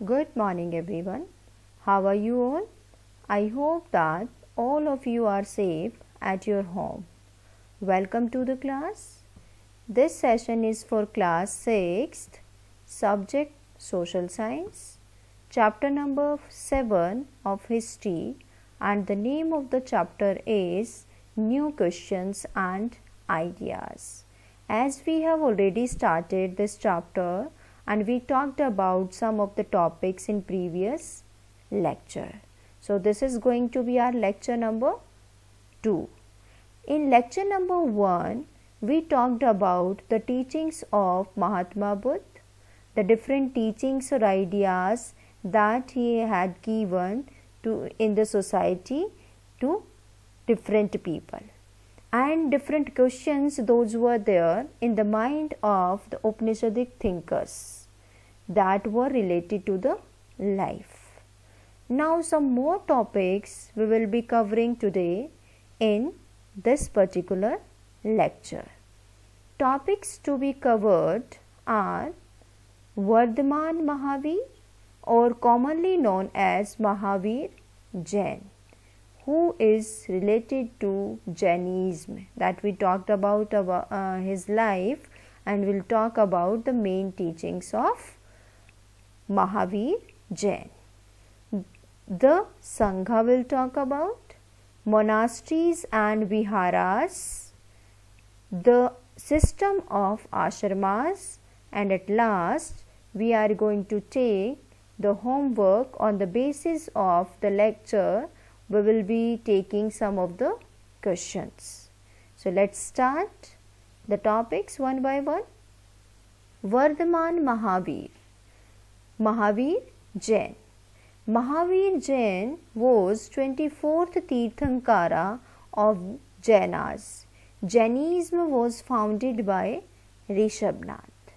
Good morning, everyone. How are you all? I hope that all of you are safe at your home. Welcome to the class. This session is for class 6th, subject Social Science, chapter number 7 of History, and the name of the chapter is New Questions and Ideas. As we have already started this chapter, and we talked about some of the topics in previous lecture. So this is going to be our lecture number 2. In lecture number 1, we talked about the teachings of Mahatma Buddha, the different teachings or ideas that he had given to in the society to different people, and different questions those were there in the mind of the Upanishadic thinkers that were related to the life. Now some more topics we will be covering today in this particular lecture. Topics to be covered are Vardhaman Mahavir, or commonly known as Mahavir Jain, who is related to Jainism, that we talked about his life, and we'll talk about the main teachings of Mahavir Jain. The Sangha will talk about monasteries and viharas, the system of ashramas, and at last we are going to take the homework. On the basis of the lecture, we will be taking some of the questions. So let's start the topics one by one. Vardhaman Mahavir. Mahavir Jain. Mahavir Jain was 24th Tirthankara of Jainas. Jainism was founded by Rishabhnath.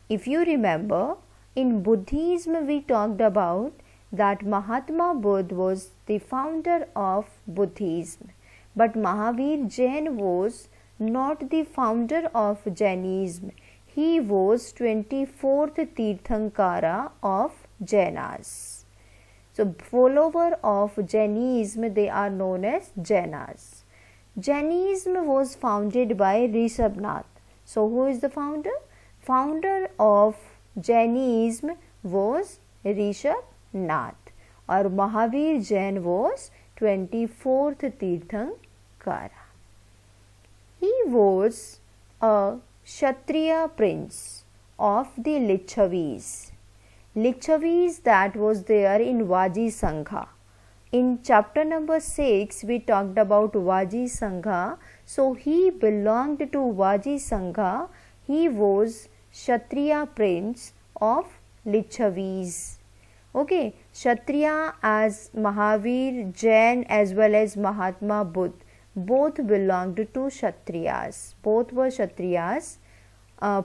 If you remember, in Buddhism we talked about that Mahatma Buddha was the founder of Buddhism, but Mahavir Jain was not the founder of Jainism. He was 24th Tirthankara of Jainas. So follower of Jainism, they are known as Jainas. Jainism was founded by Rishabhnath. So who is the founder? Founder of Jainism was Rishabhnath, or Mahavir Jain was 24th Tirthankara. He was a Kshatriya prince of the Licchavis. Licchavis, that was there in Vaji Sangha. In chapter number 6, we talked about Vaji Sangha. So he belonged to Vaji Sangha. He was Kshatriya prince of Licchavis. Okay, Kshatriya as Mahavir Jain as well as Mahatma Buddha, both belonged to Kshatriyas. Both were Kshatriyas,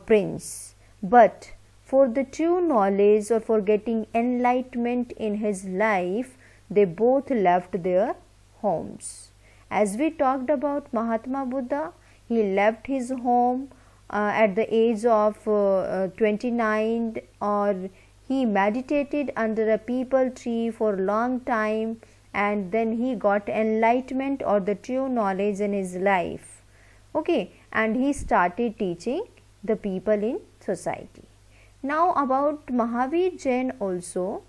prince. But for the true knowledge or for getting enlightenment in his life, they both left their homes. As we talked about Mahatma Buddha, he left his home at the age of 29, or he meditated under a peepal tree for a long time, and then he got enlightenment or the true knowledge in his life. Okay, and he started teaching the people in society. Now about Mahavir Jain also,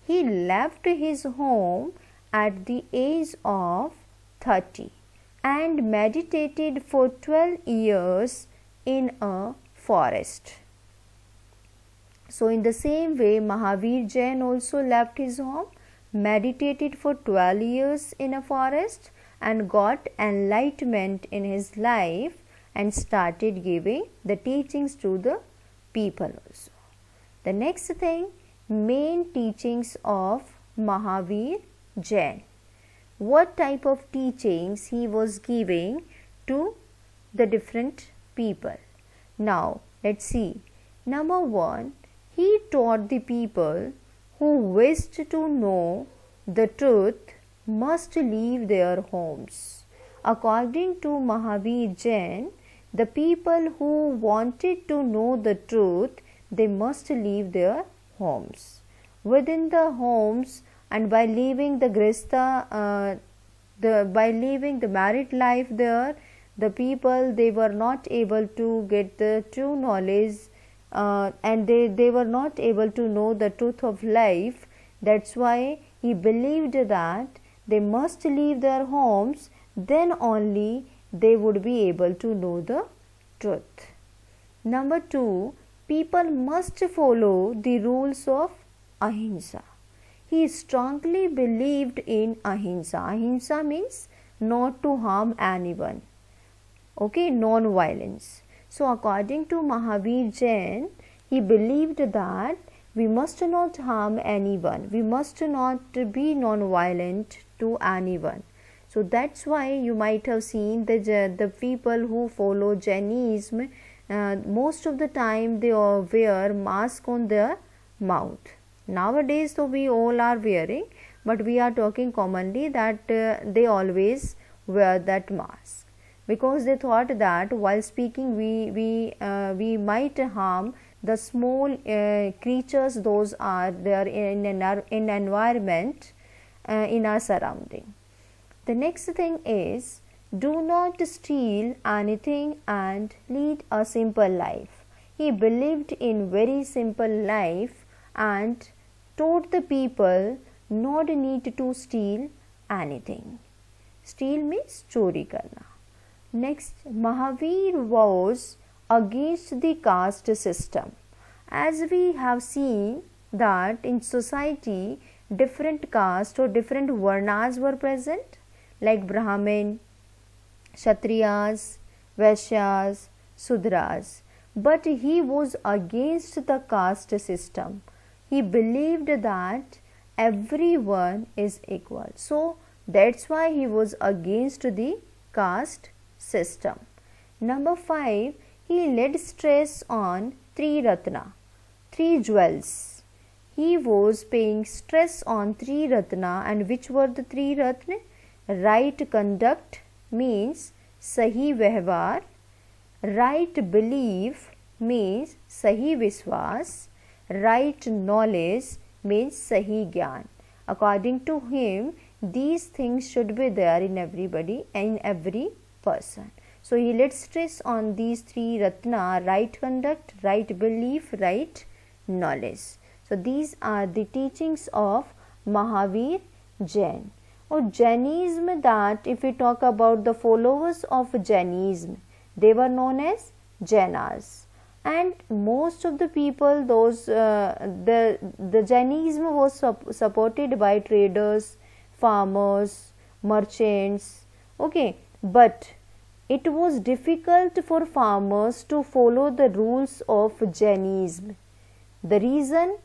he left his home at the age of 30 and meditated for 12 years in a forest. So in the same way, Mahavir Jain also left his home, meditated for 12 years in a forest, and got enlightenment in his life and started giving the teachings to the people also. The next thing, main teachings of Mahavir Jain. What type of teachings he was giving to the different people? Now let's see. Number 1, he taught the people who wished to know the truth must leave their homes. According to Mahavir Jain, the people who wanted to know the truth, they must leave their homes. within the homes, and by leaving the grista, by leaving the married life there, the people, they were not able to get the true knowledge, and they were not able to know the truth of life. That's why he believed that they must leave their homes, then only they would be able to know the truth. Number 2, people must follow the rules of ahimsa. He strongly believed in ahimsa. Ahimsa means not to harm anyone. Okay, non-violence. So according to Mahavir Jain, he believed that we must not harm anyone. We must not be non-violent to anyone. So that's why you might have seen the people who follow Jainism, most of the time they all wear mask on their mouth. Nowadays, so we all are wearing, but we are talking commonly that they always wear that mask, because they thought that while speaking we might harm the small creatures, those are there in environment, in our surrounding. The next thing is, do not steal anything and lead a simple life. He believed in very simple life and taught the people not need to steal anything. Steal means chori karna. Next, Mahavir was against the caste system. As we have seen that in society different castes or different varnas were present, like Brahmin, Kshatriyas, Vaishyas, Sudras, but he was against the caste system. He believed that everyone is equal. So that's why he was against the caste system. Number 5, he laid stress on three ratna, three jewels. He was paying stress on three ratna, and which were the three ratna? Right conduct means sahi vyavhar, right belief means sahi viswas, right knowledge means sahi gyan. According to him, these things should be there in everybody and in every person. So he laid stress on these three ratna: right conduct, right belief, right knowledge. So these are the teachings of Mahavir Jain. Or Jainism, that if we talk about the followers of Jainism, they were known as Jainas, and most of the people, those the Jainism was supported by traders, farmers, merchants. Okay, but it was difficult for farmers to follow the rules of Jainism. The reason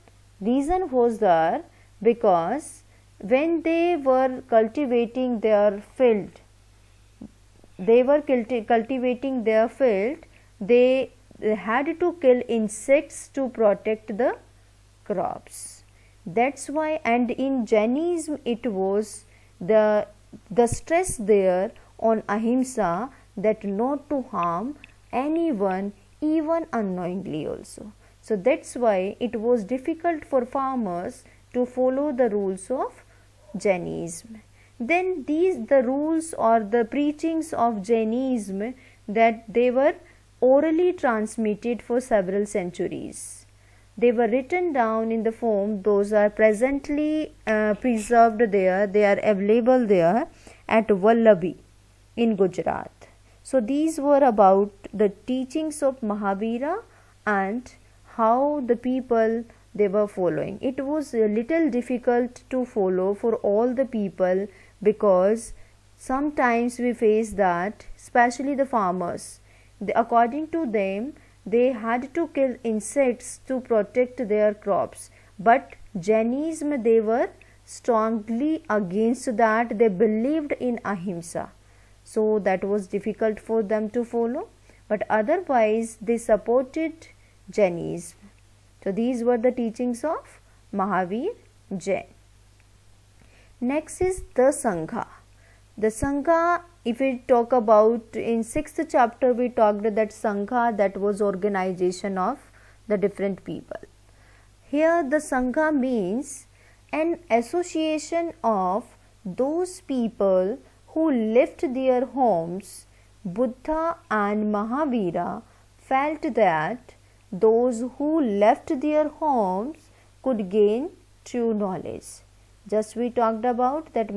was there because when they were cultivating their field, they had to kill insects to protect the crops. That's why, and in Jainism it was the stress there on ahimsa, that not to harm anyone, even unknowingly also. So that's why it was difficult for farmers to follow the rules of Jainism. Then the rules or the preachings of Jainism, that they were orally transmitted for several centuries. They were written down in the form, those are presently preserved there, they are available there at Vallabhi in Gujarat. So these were about the teachings of Mahavira and how the people they were following. It was a little difficult to follow for all the people, because sometimes we face that, especially the farmers, according to them, they had to kill insects to protect their crops. But Jainism, they were strongly against that. They believed in ahimsa. So that was difficult for them to follow. But otherwise, they supported Jainism. So these were the teachings of Mahavir Jain. Next is the Sangha. The Sangha, if we talk about in 6th chapter, we talked that Sangha, that was organization of the different people. Here the Sangha means an association of those people who left their homes. Buddha and Mahavira felt that those who left their homes could gain true knowledge. Just we talked about that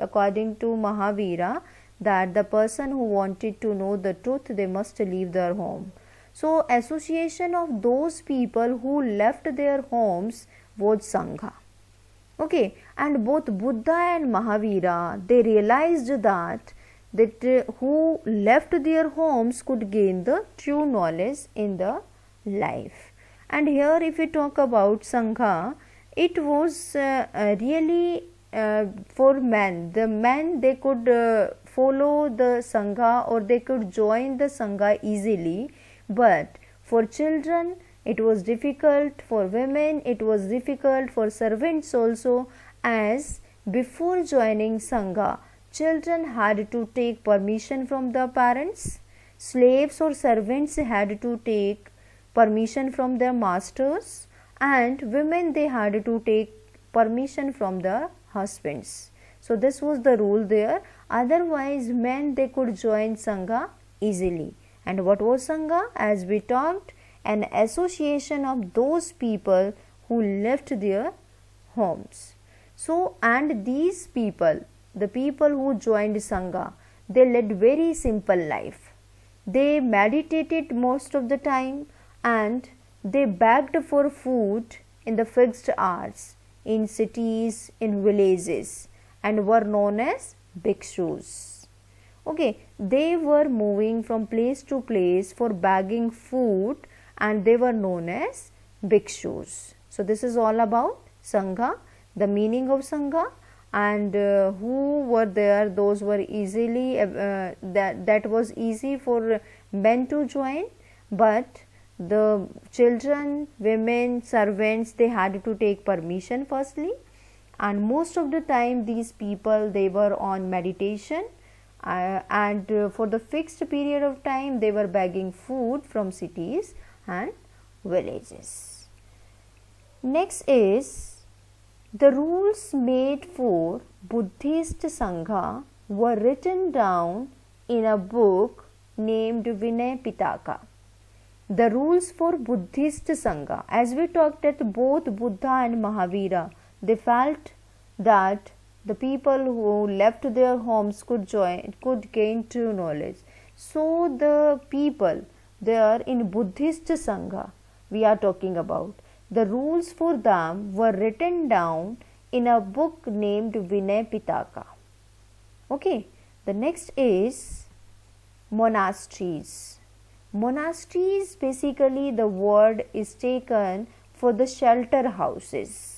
according to Mahavira, that the person who wanted to know the truth, they must leave their home. So association of those people who left their homes was Sangha. Okay, and both Buddha and Mahavira, they realized that who left their homes could gain the true knowledge in the life. And here if we talk about Sangha, it was really for men. The men, they could follow the Sangha or they could join the Sangha easily, but for children it was difficult, for women it was difficult, for servants also, as before joining Sangha, children had to take permission from the parents, slaves or servants had to take permission from their masters, and women, they had to take permission from their husbands. So this was the rule there. Otherwise men, they could join Sangha easily. And what was Sangha? As we talked, an association of those people who left their homes. So, and these people, the people who joined Sangha, they led very simple life. They meditated most of the time and they begged for food in the fixed hours, in cities, in villages, and were known as bhikshus. Okay, they were moving from place to place for begging food, and they were known as bhikshus. So this is all about Sangha, the meaning of Sangha, and who were there. Those were easily that was easy for men to join, but the children, women, servants, they had to take permission firstly, and most of the time these people, they were on meditation, and for the fixed period of time they were begging food from cities and villages. Next is the rules made for Buddhist Sangha were written down in a book named Vinaya Pitaka. The rules for Buddhist Sangha, as we talked that both Buddha and Mahavira, they felt that the people who left their homes could gain true knowledge. So the people there in Buddhist Sangha we are talking about, the rules for them were written down in a book named Vinaya Pitaka. Okay, the next is monasteries. Monasteries, basically the word is taken for the shelter houses.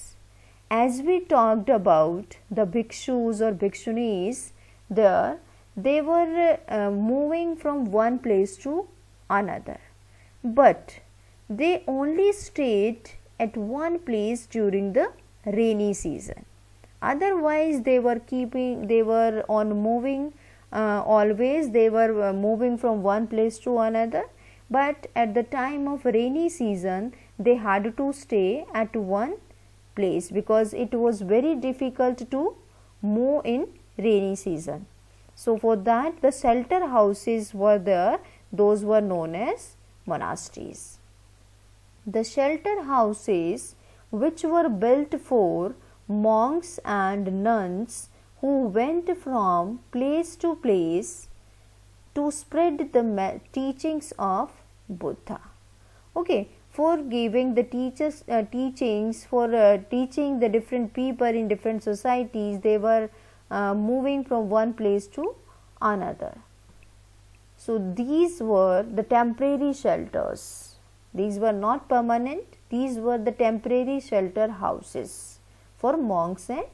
As we talked about the bhikshus or bhikshunis, there they were moving from one place to another, but they only stayed at one place during the rainy season. Otherwise they were on moving always. They were moving from one place to another, but at the time of rainy season they had to stay at one place because it was very difficult to move in rainy season. So for that the shelter houses were there, those were known as monasteries. The shelter houses which were built for monks and nuns who went from place to place to spread the teachings of Buddha. Okay, for giving the teachings, for teaching the different people in different societies, they were moving from one place to another. So these were the temporary shelters. These were not permanent. These were the temporary shelter houses for monks and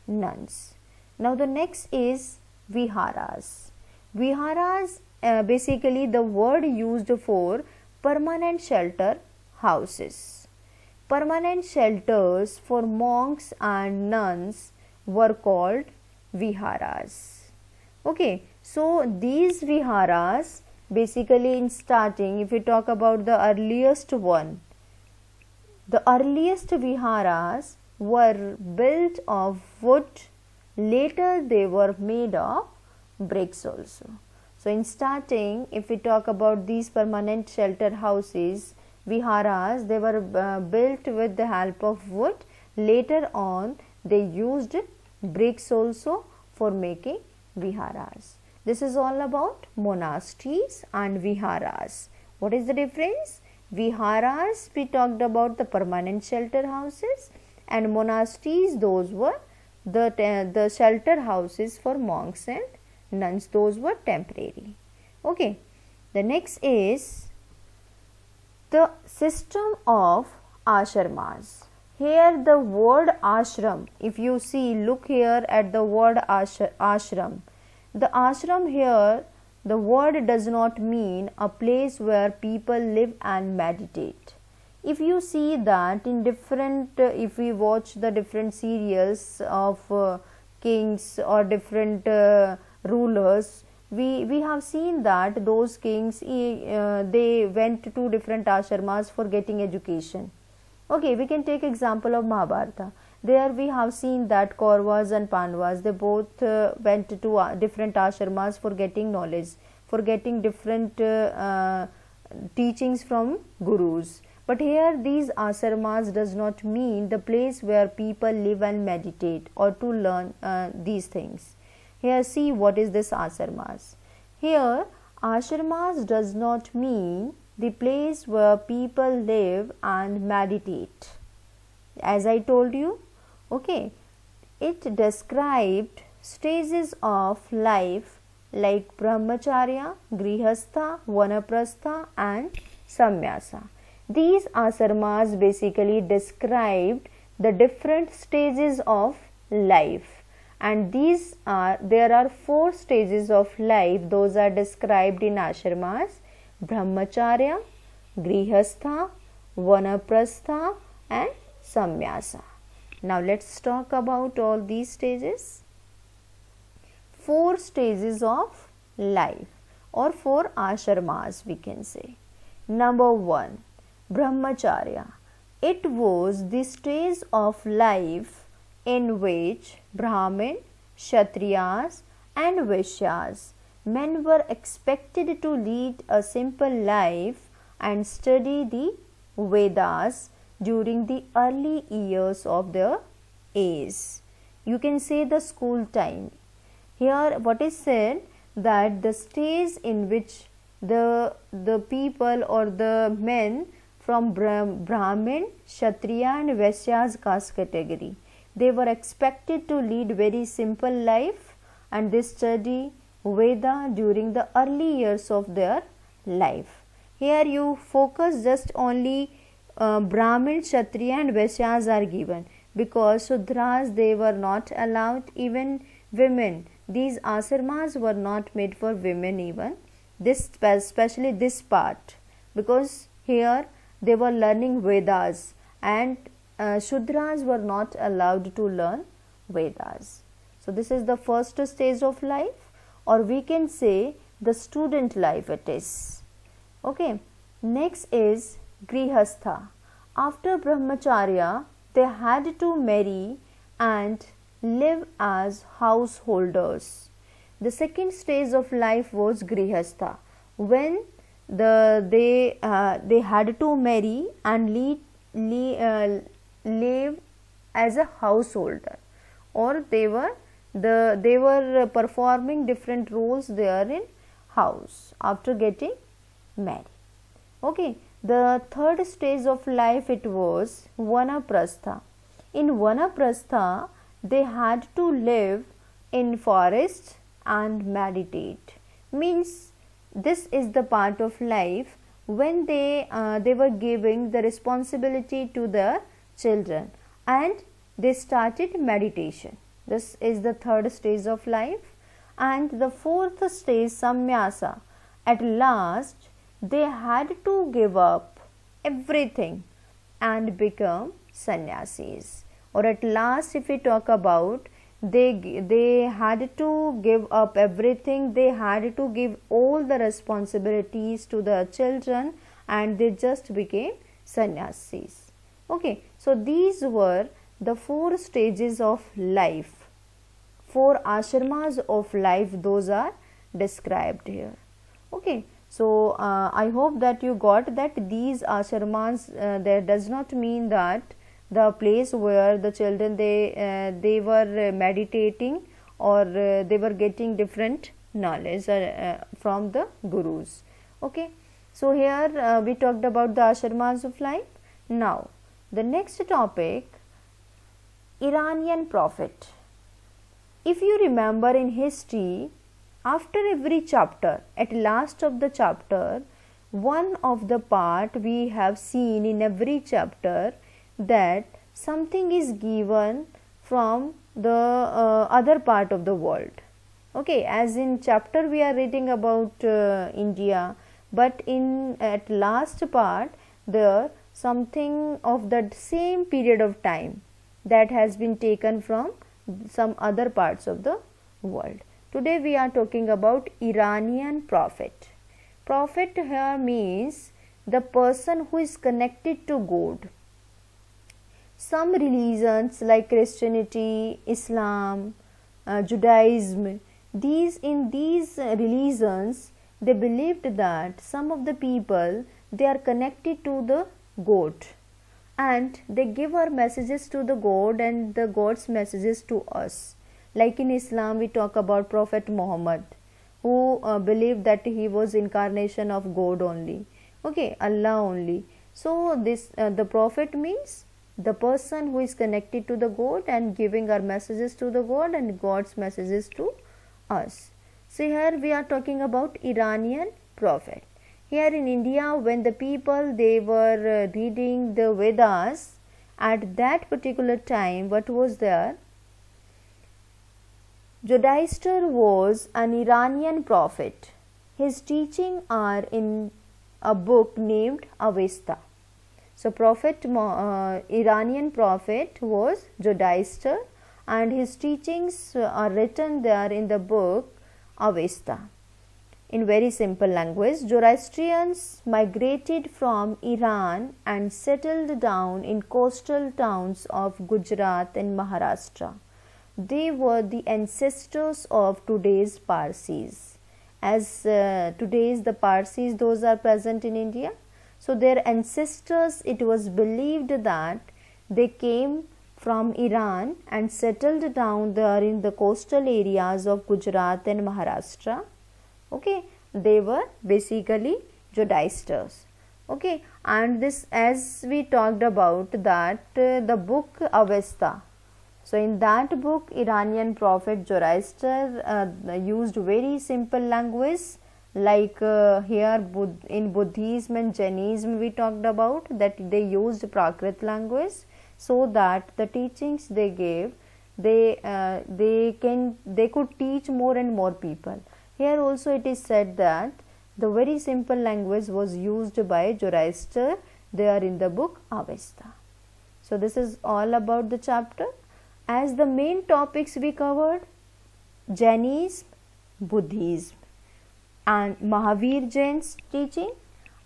nuns. Now the next is viharas. Viharas, basically the word used for permanent shelter houses. Permanent shelters for monks and nuns were called viharas. Okay, so these viharas, basically in starting, if we talk about the earliest one, The earliest viharas were built of wood, later they were made of bricks also. So in starting, if we talk about these permanent shelter houses, viharas, they were built with the help of wood. Later on, they used bricks also for making viharas. This is all about monasteries and viharas. What is the difference? Viharas, we talked about the permanent shelter houses, and monasteries, those were the shelter houses for monks and nuns, those were temporary. Okay, the next is the system of ashramas. Here the word ashram, if you see, look here at the word ashram. The ashram here, the word does not mean a place where people live and meditate. If you see that in different, if we watch the different serials of kings or different rulers, we have seen that those kings, they went to different ashramas for getting education. Okay, we can take example of Mahabharata. There we have seen that Kauravas and Pandavas, they both went to different ashramas for getting knowledge, for getting different teachings from gurus. But here these ashramas does not mean the place where people live and meditate or to learn these things. Here see what is this ashramas. Here ashramas does not mean the place where people live and meditate. As I told you, okay, it described stages of life like brahmacharya, grihastha, vanaprastha and samnyasa. These ashramas basically described the different stages of life, and there are 4 stages of life, those are described in ashramas: brahmacharya, grihastha, vanaprastha and samnyasa. Now let's talk about all these stages. 4 stages of life or 4 ashramas we can say. Number 1, brahmacharya. It was the stage of life in which Brahmin, Kshatriyas and Vaishyas, men were expected to lead a simple life and study the Vedas during the early years of their age. You can say the school time. Here what is said, that the stage in which the people or the men from Brahmin, Kshatriya and Vaishyas caste category, they were expected to lead very simple life and they study Veda during the early years of their life. Here you focus just only Brahmin, Kshatriya and Vaishyas are given, because Shudras, they were not allowed, even women. These ashramas were not made for women even, this especially this part, because here they were learning Vedas and Shudras were not allowed to learn Vedas. So this is the first stage of life, or we can say the student life it is. Okay, next is grihastha. After brahmacharya, they had to marry and live as householders. The second stage of life was grihastha, when they had to marry and live as a householder, or they were performing different roles there in house after getting married. Okay, the third stage of life it was vanaprastha. In vanaprastha, they had to live in forests and meditate. Means this is the part of life when they were giving the responsibility to their children and they started meditation. This is the third stage of life. And the fourth stage, samnyasa. At last they had to give up everything and become sannyasis. Or at last, if we talk about, they had to give up everything, they had to give all the responsibilities to the children and they just became sannyasis. Okay, so these were the 4 stages of life, 4 ashramas of life, those are described here. Okay, so I hope that you got that these ashramas, that does not mean that the place where the children they were meditating or they were getting different knowledge from the gurus. Okay, so here we talked about the ashramas of life. Now the next topic, Iranian prophet. If you remember in history, after every chapter, at last of the chapter, one of the part we have seen in every chapter that something is given from the other part of the world. Okay, as in chapter we are reading about India, but in at last part there something of that same period of time that has been taken from some other parts of the world. Today we are talking about Iranian prophet. Prophet here means the person who is connected to God. Some religions like Christianity, Islam, Judaism, in these religions they believed that some of the people they are connected to the God, and they give our messages to the God and the God's messages to us. Like in Islam we talk about Prophet Muhammad, who believed that he was incarnation of God only, okay, Allah only. So this the prophet means the person who is connected to the God and giving our messages to the God and God's messages to us. So here we are talking about Iranian prophet. Here in India, when the people they were reading the Vedas, at that particular time what was there? Zoroaster was an Iranian prophet. His teachings are in a book named Avesta. So Iranian prophet was Zoroaster, and his teachings are written there in the book Avesta. In very simple language, Zoroastrians migrated from Iran and settled down in coastal towns of Gujarat and Maharashtra. They were the ancestors of today's Parsis. As today's the Parsis, those are present in India. So their ancestors, it was believed that they came from Iran and settled down there in the coastal areas of Gujarat and Maharashtra. Okay, they were basically Zoroasters. Okay, and this, as we talked about that the book Avesta. So in that book, Iranian prophet Zoroaster used very simple language, like here in Buddhism and Jainism we talked about that they used Prakrit language, so that the teachings they gave they could teach more and more people. Here also it is said that the very simple language was used by Zoroaster there in the book Avesta. So this is all about the chapter. As the main topics we covered, Jainism, Buddhism, and Mahavir Jain's teaching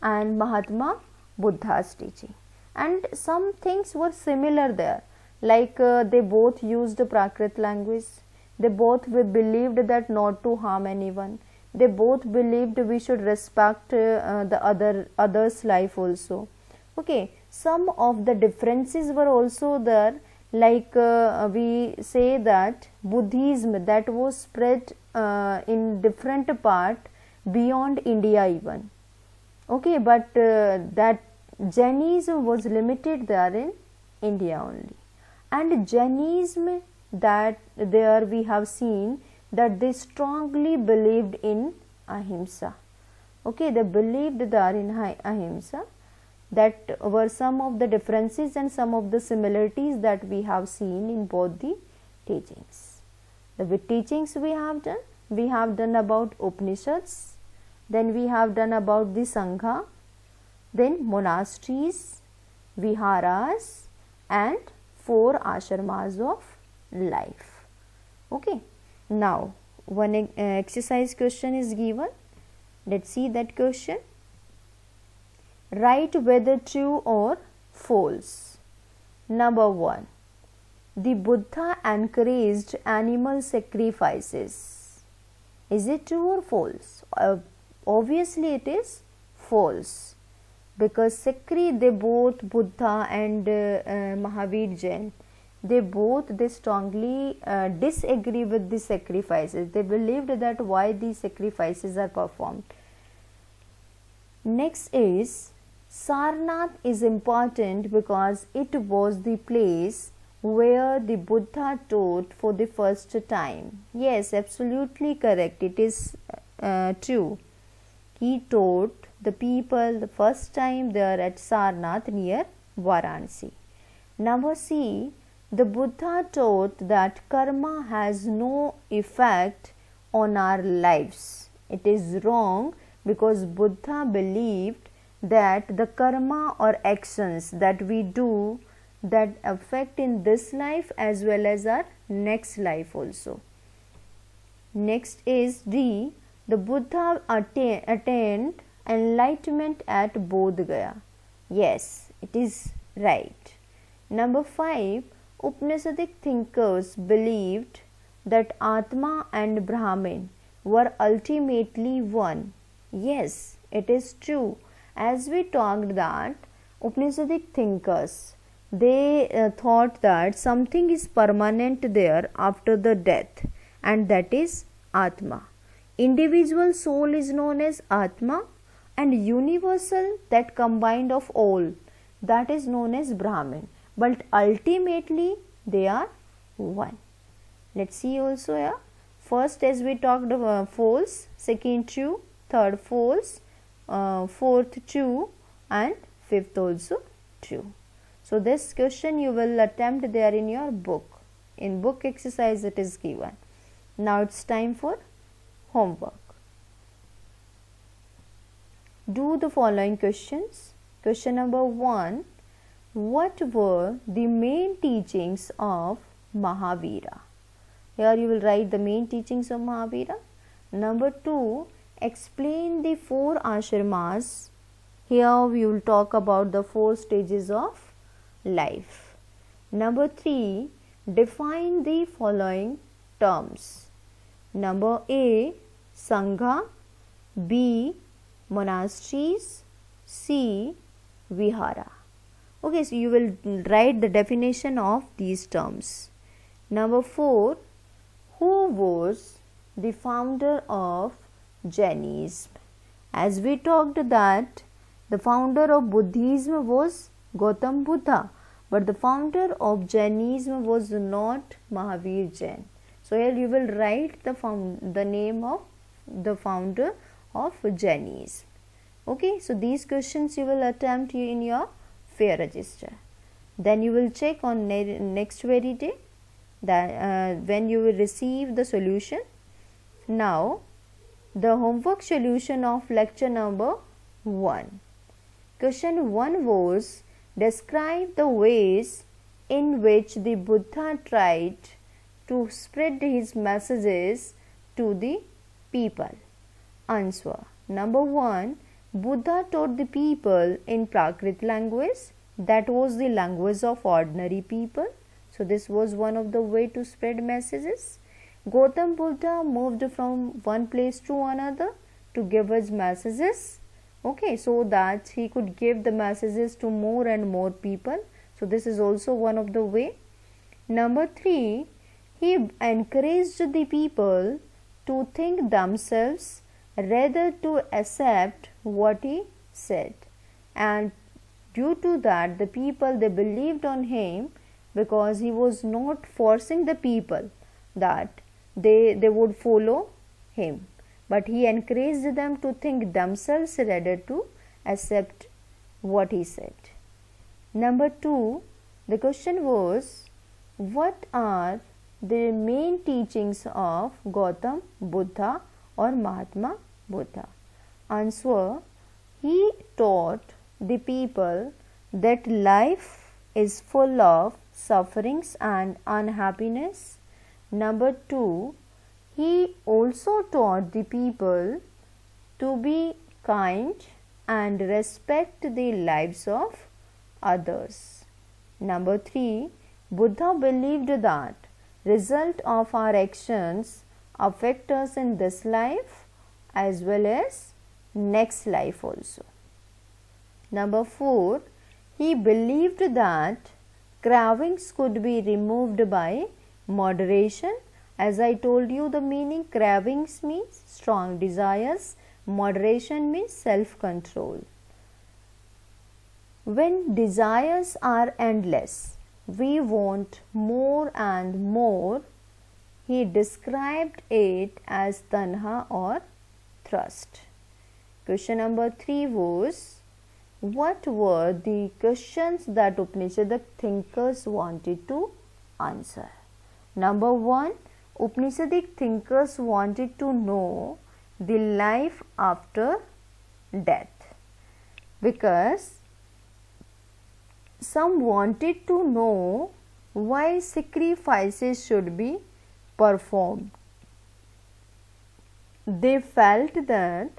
and Mahatma Buddha's teaching. And some things were similar there, like they both used Prakrit language. They both believed that not to harm anyone. They both believed we should respect the other's life also. Okay, some of the differences were also there, like we say that Buddhism that was spread in different part beyond India even. Okay, but that Jainism was limited there in India only. And Jainism, that there we have seen that they strongly believed in ahimsa. Okay, they believed there in ahimsa. That were some of the differences and some of the similarities that we have seen in both the teachings. The teachings we have done about Upanishads, then we have done about the Sangha, then monasteries, viharas, and 4 ashramas of life. Okay, now one exercise question is given. Let's see that question. Write whether true or false. Number 1. The Buddha encouraged animal sacrifices. Is it true or false? Obviously it is false, because they both, Buddha and Mahavir Jain, they strongly disagree with the sacrifices. They believed that why these sacrifices are performed. Next is, Sarnath is important because it was the place where the Buddha taught for the first time. Yes, absolutely correct. It is true. He taught the people the first time there at Sarnath near Varanasi. Number C. The Buddha taught that karma has no effect on our lives. It is wrong, because Buddha believed that the karma or actions that we do, that affect in this life as well as our next life also. Next is D. The Buddha attained enlightenment at Bodh Gaya. Yes, it is right. Number 5. Upanishadic thinkers believed that Atma and Brahman were ultimately one. Yes, it is true. As we talked that Upanishadic thinkers, they thought that something is permanent there after the death, and that is Atma. Individual soul is known as Atma, and universal, that combined of all, that is known as Brahman. But ultimately they are one. Let's see also here. First, as we talked, false, second true, third false, fourth true, and fifth also true. So this question you will attempt there in your book. In book exercise it is given. Now it's time for homework. Do the following questions. Question number 1. What were the main teachings of Mahavira? Here you will write the main teachings of Mahavira. Number 2. Explain the 4 ashramas. Here we will talk about the 4 stages of life. Number 3. Define the following terms. Number A. Sangha. B. Monasteries. C. Vihara. Okay, so you will write the definition of these terms. Number 4. Who was the founder of Jainism? As we talked that the founder of Buddhism was Gautam Buddha, but the founder of Jainism was not Mahavir Jain. So here you will write the name of the founder of Jainism. Okay, so these questions you will attempt in your fair register. Then you will check on next very day that when you will receive the solution. Now the homework solution of lecture number 1. Question 1 was, describe the ways in which the Buddha tried to spread his messages to the people. Answer. Number 1. Buddha taught the people in Prakrit language, that was the language of ordinary people. So this was one of the way to spread messages. Gautam Buddha moved from one place to another to give his messages, okay, so that he could give the messages to more and more people. So this is also one of the way. Number 3, he encouraged the people to think themselves rather to accept what he said, and due to that the people, they believed on him, because he was not forcing the people that they would follow him, but he encouraged them to think themselves rather to accept what he said. Number 2, the question was, what are the main teachings of Gautam Buddha or Mahatma Buddha? Answer. He taught the people that life is full of sufferings and unhappiness. Number 2, he also taught the people to be kind and respect the lives of others. Number 3, Buddha believed that result of our actions affect us in this life as well as next life also. Number 4, he believed that cravings could be removed by moderation. As I told you the meaning, cravings means strong desires, moderation means self-control. When desires are endless, we want more and more. He described it as tanha or thirst. Question number 3 was, what were the questions that Upanishadic thinkers wanted to answer? Number 1, Upanishadic thinkers wanted to know the life after death, because some wanted to know why sacrifices should be performed. They felt that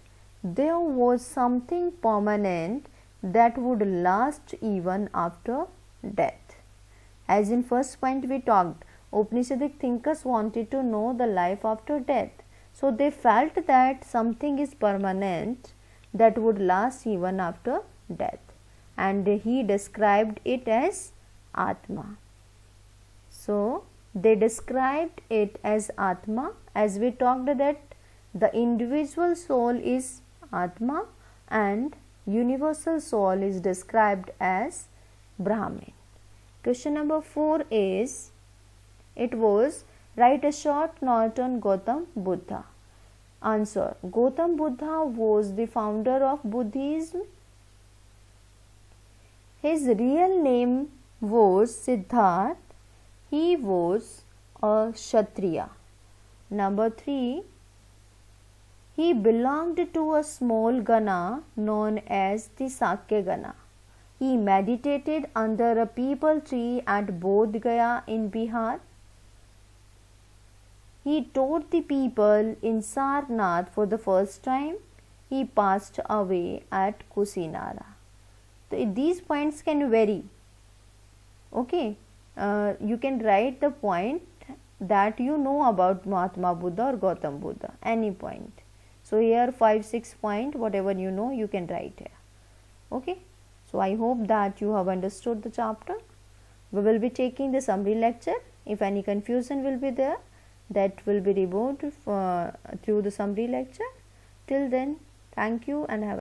there was something permanent that would last even after death. As in first point we talked, Upanishadic thinkers wanted to know the life after death. So they felt that something is permanent that would last even after death, and he described it as Atma. So they described it as Atma, as we talked that the individual soul is Atma and universal soul is described as Brahman. Question number 4 is, it was, write a short note on Gautam Buddha. Answer, Gautam Buddha was the founder of Buddhism. His real name was Siddhartha. He was a Kshatriya. Number 3, he belonged to a small Gana known as the Sakya Gana. He meditated under a peepal tree at Bodh Gaya in Bihar. He taught the people in Sarnath for the first time. He passed away at Kusinara. So these points can vary. Okay, you can write the point that you know about Mahatma Buddha or Gautam Buddha, any point. So here 5-6 point, whatever you know you can write here. Okay, so I hope that you have understood the chapter. We will be taking the summary lecture. If any confusion will be there, that will be removed through the summary lecture. Till then, thank you and have